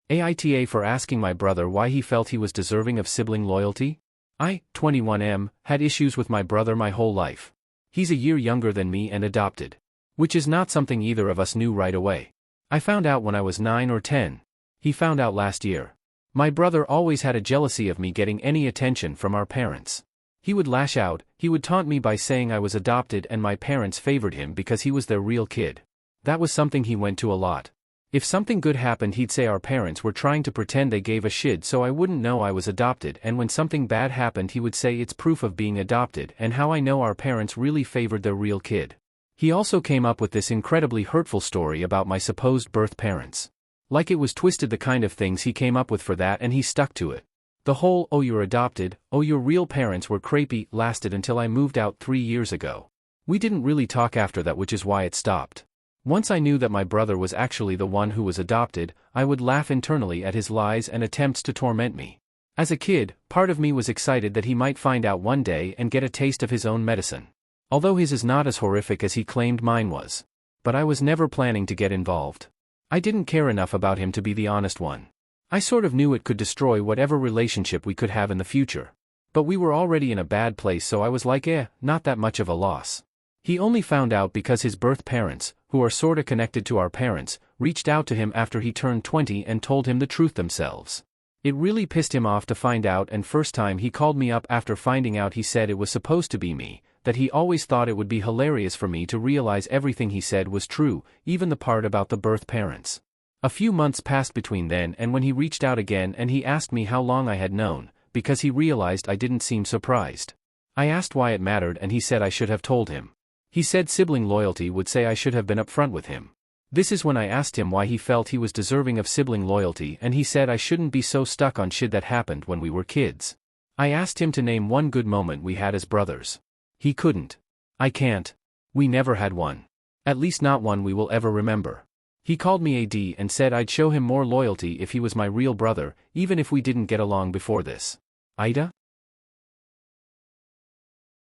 AITA for asking my brother why he felt he was deserving of sibling loyalty? I, 21M, had issues with my brother my whole life. He's a year younger than me and adopted. Which is not something either of us knew right away. I found out when I was 9 or 10. He found out last year. My brother always had a jealousy of me getting any attention from our parents. He would lash out, he would taunt me by saying I was adopted and my parents favored him because he was their real kid. That was something he went to a lot. If something good happened he'd say our parents were trying to pretend they gave a shit so I wouldn't know I was adopted, and when something bad happened he would say it's proof of being adopted and how I know our parents really favored their real kid. He also came up with this incredibly hurtful story about my supposed birth parents. Like it was twisted the kind of things he came up with for that, and he stuck to it. The whole "oh you're adopted, oh your real parents were crapey" lasted until I moved out 3 years ago. We didn't really talk after that, which is why it stopped. Once I knew that my brother was actually the one who was adopted, I would laugh internally at his lies and attempts to torment me. As a kid, part of me was excited that he might find out one day and get a taste of his own medicine. Although his is not as horrific as he claimed mine was. But I was never planning to get involved. I didn't care enough about him to be the honest one. I sort of knew it could destroy whatever relationship we could have in the future. But we were already in a bad place, so I was like, not that much of a loss. He only found out because his birth parents, who are sorta connected to our parents, reached out to him after he turned 20 and told him the truth themselves. It really pissed him off to find out, and first time he called me up after finding out he said it was supposed to be me, that he always thought it would be hilarious for me to realize everything he said was true, even the part about the birth parents. A few months passed between then and when he reached out again and he asked me how long I had known, because he realized I didn't seem surprised. I asked why it mattered and he said I should have told him. He said sibling loyalty would say I should have been upfront with him. This is when I asked him why he felt he was deserving of sibling loyalty, and he said I shouldn't be so stuck on shit that happened when we were kids. I asked him to name one good moment we had as brothers. He couldn't. I can't. We never had one. At least not one we will ever remember. He called me AD and said I'd show him more loyalty if he was my real brother, even if we didn't get along before this. AITA?